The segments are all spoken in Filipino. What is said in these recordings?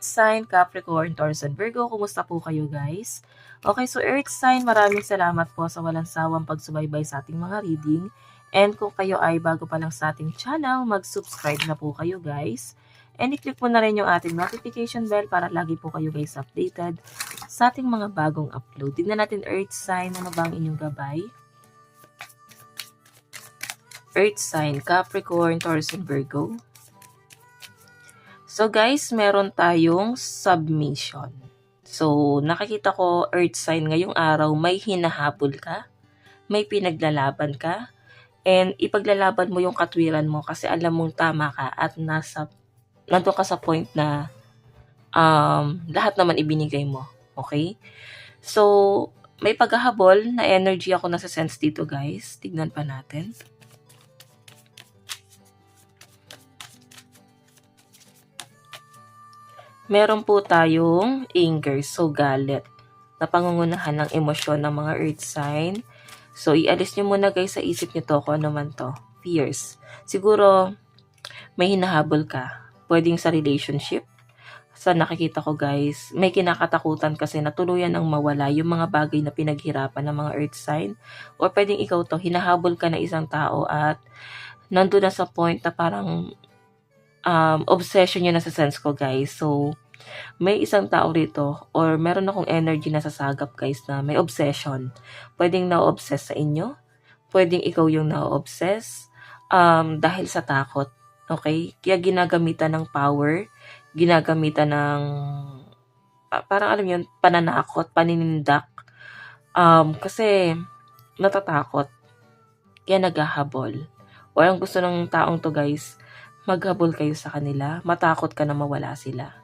sign, Capricorn, Taurus, and Virgo. Kumusta po kayo guys? Okay, so Earth sign, maraming salamat po sa walang sawang pagsubaybay sa ating mga reading. And kung kayo ay bago pa lang sa ating channel, mag-subscribe na po kayo guys. And i-click mo na rin yung ating notification bell para lagi po kayo guys updated sa ating mga bagong upload. Tignan natin Earth sign, ano ba ang inyong gabay? Earth sign, Capricorn, Taurus, and Virgo. So guys, meron tayong submission. So nakikita ko Earth sign ngayong araw, may hinahabol ka, may pinaglalaban ka, and ipaglalaban mo yung katwiran mo kasi alam mong tama ka at nandun ka sa point na lahat naman ibinigay mo. Okay? So, may paghahabol na energy ako nasa-sense dito guys. Tignan pa natin. Meron po tayong anger, so galit, na pangungunahan ng emosyon ng mga earth sign. So, ialis nyo muna guys sa isip nyo to kung ano man to. Fears. Siguro, may hinahabol ka. Pwedeng sa relationship. Sa nakikita ko guys, may kinakatakutan kasi na tuluyan ang mawala yung mga bagay na pinaghirapan ng mga earth sign. Or pwedeng ikaw to, hinahabol ka na isang tao at nandun na sa point na parang obsession yun na sa sense ko guys. So, may isang tao rito or meron akong energy na sasagap guys na may obsession. Pwedeng na-obsess sa inyo. Pwedeng ikaw yung na-obsess dahil sa takot. Okay? Kaya ginagamitan ng power, ginagamitan ng parang alam yun, pananakot, paninindak. Kasi natatakot. Kaya naghahabol. O ang gusto ng taong to guys, maghabol kayo sa kanila, matakot ka na mawala sila.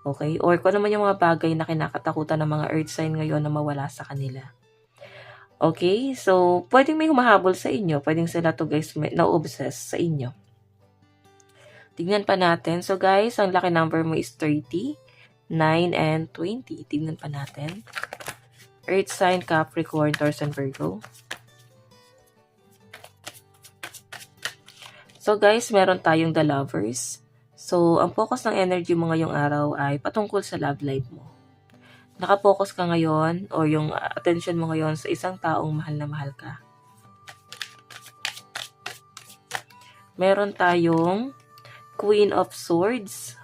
Okay? Or kung naman yung mga bagay na kinakatakutan ng mga earth sign ngayon na mawala sa kanila. Okay? So, pwedeng may humahabol sa inyo. Pwedeng sila to guys na-obsess sa inyo. Tignan pa natin. So guys, ang lucky number mo is 30, 9, and 20. Tignan pa natin. Earth sign, Capricorn, Taurus, and Virgo. So guys, meron tayong the lovers. So, ang focus ng energy mo ngayong araw ay patungkol sa love life mo. Nakapokus ka ngayon o yung attention mo ngayon sa isang taong mahal na mahal ka. Meron tayong Queen of Swords.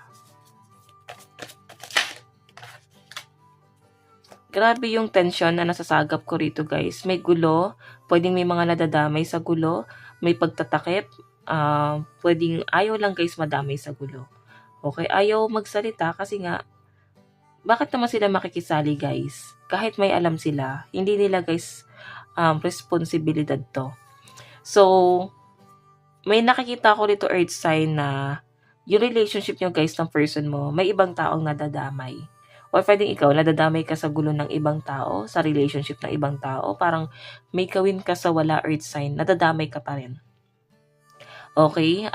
Grabe yung tension na nasasagap ko rito guys. May gulo, pwedeng may mga nadadamay sa gulo, may pagtatakip, pwedeng ayaw lang guys madamay sa gulo. Okay, ayaw magsalita kasi nga, bakit naman sila makikisali guys? Kahit may alam sila, hindi nila guys responsibilidad to. So, may nakikita ko rito earth sign na yung relationship nyo guys ng person mo, may ibang taong nadadamay. Or pwedeng ikaw, nadadamay ka sa gulo ng ibang tao, sa relationship ng ibang tao. Parang may kawin ka sa wala earth sign, nadadamay ka pa rin. Okay?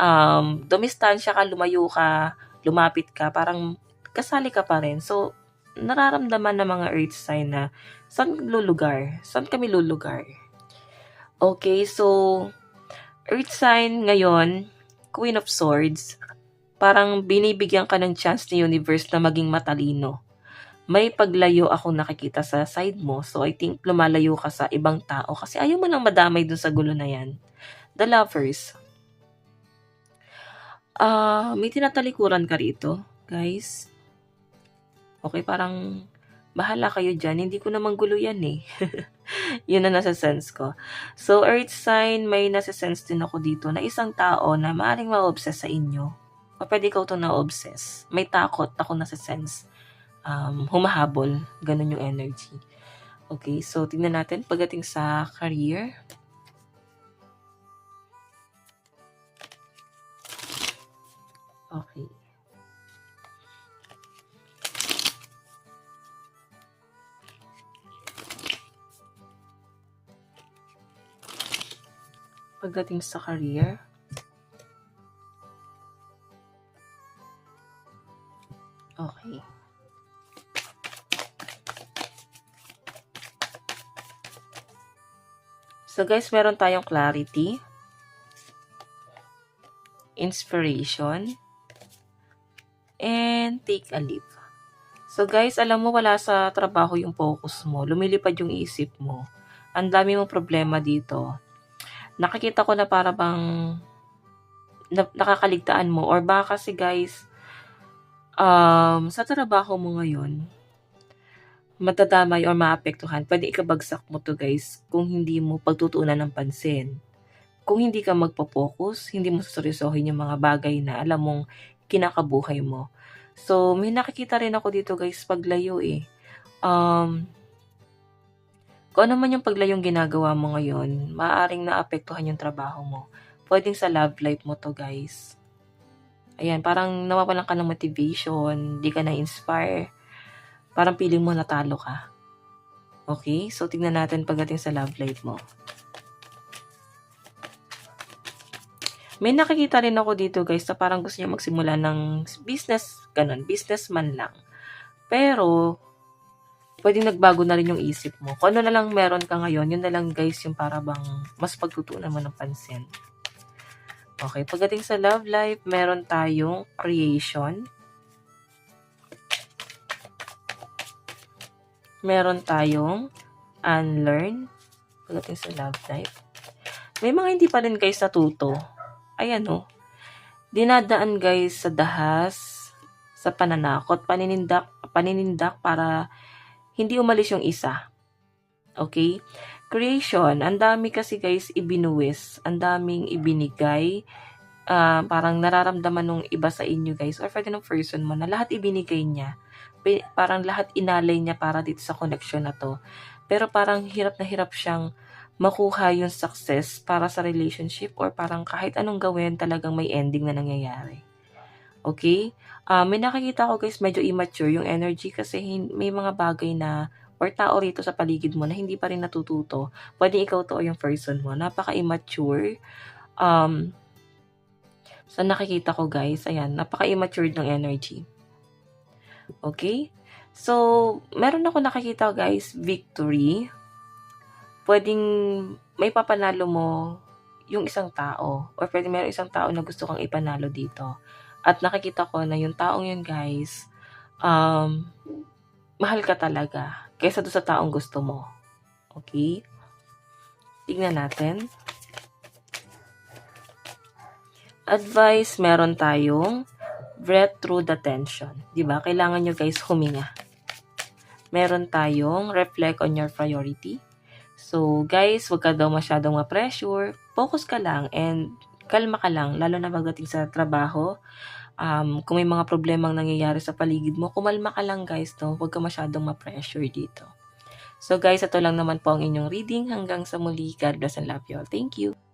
Dumistansya ka, lumayo ka, lumapit ka, parang kasali ka pa rin. So, nararamdaman ng mga earth sign na saan lulugar? Saan kami lulugar? Okay, so earth sign ngayon, Queen of Swords, parang binibigyan ka ng chance ni universe na maging matalino. May paglayo akong nakikita sa side mo. So, I think lumalayo ka sa ibang tao kasi ayaw mo nang madamay dun sa gulo na yan. The lovers. May tinatalikuran ka rito, guys. Okay, parang bahala kayo dyan. Hindi ko naman gulo yan eh. Yun na nasa sense ko. So, earth sign, may nasa sense din ako dito na isang tao na maaaring ma-obsess sa inyo. O pwede ikaw itong na-obsess. May takot ako nasa sense. Humahabol. Ganun yung energy. Okay, so tingnan natin pagdating sa career. Okay. Pagdating sa career. Okay. So guys, meron tayong clarity, inspiration, and and take a leave. So guys, alam mo wala sa trabaho yung focus mo. Lumilipad yung isip mo. Ang dami mong problema dito. Nakikita ko na para bang nakakaligtaan mo. Or baka kasi guys, sa trabaho mo ngayon, matadamay or maapektuhan. Pwede ikabagsak mo to guys kung hindi mo pagtutuunan ng pansin. Kung hindi ka magpo-focus, hindi mo suseryosohin yung mga bagay na alam mong kinakabuhay mo. So, may nakikita rin ako dito guys, paglayo eh. Kung ano man yung paglayong ginagawa mo ngayon, maaaring naapektuhan yung trabaho mo. Pwedeng sa love life mo to guys. Ayan, parang nawawalan ka ng motivation, di ka na-inspire. Parang feeling mo natalo ka. Okay? So, tignan natin pagdating sa love life mo. May nakikita rin ako dito guys na parang gusto niya magsimula ng business, ganun, businessman lang. Pero, pwedeng nagbago na rin yung isip mo. Kung ano na lang meron ka ngayon, yun na lang guys yung para bang mas pagtutuunan mo ng pansin. Okay, pagdating sa love life, meron tayong creation. Meron tayong unlearn. Pagdating sa love life. May mga hindi pa rin guys natuto. Ayan o. Dinadaan guys sa dahas, sa pananakot, paninindak para hindi umalis yung isa. Okay? Creation, ang dami kasi guys ibinuwis, ang daming ibinigay, parang nararamdaman nung iba sa inyo guys, or pwede ng person mo na lahat ibinigay niya. Parang lahat inalay niya para dito sa connection na to. Pero parang hirap na hirap siyang makuha yung success para sa relationship or parang kahit anong gawin talagang may ending na nangyayari. Okay? May nakikita ko guys medyo immature yung energy kasi may mga bagay na or tao rito sa paligid mo na hindi pa rin natututo. Pwede ikaw to o yung person mo. Napaka-immature. So nakikita ko guys, ayan, napaka-immature ng energy. Okay? So, meron ako nakikita guys, victory. Pwedeng may papanalo mo yung isang tao or pwede meron isang tao na gusto kang ipanalo dito. At nakikita ko na yung taong yun guys, mahal ka talaga kaysa doon sa taong gusto mo. Okay? Tignan natin. Advice, meron tayong breath through the tension. Diba? Kailangan nyo guys huminga. Meron tayong reflect on your priority. So, guys, huwag ka daw masyadong ma-pressure. Focus ka lang and kalma ka lang, lalo na pagdating sa trabaho. Kung may mga problemang nangyayari sa paligid mo, kumalma ka lang guys, no? Huwag ka masyadong ma-pressure dito. So, guys, ito lang naman po ang inyong reading. Hanggang sa muli, God bless and love you all. Thank you.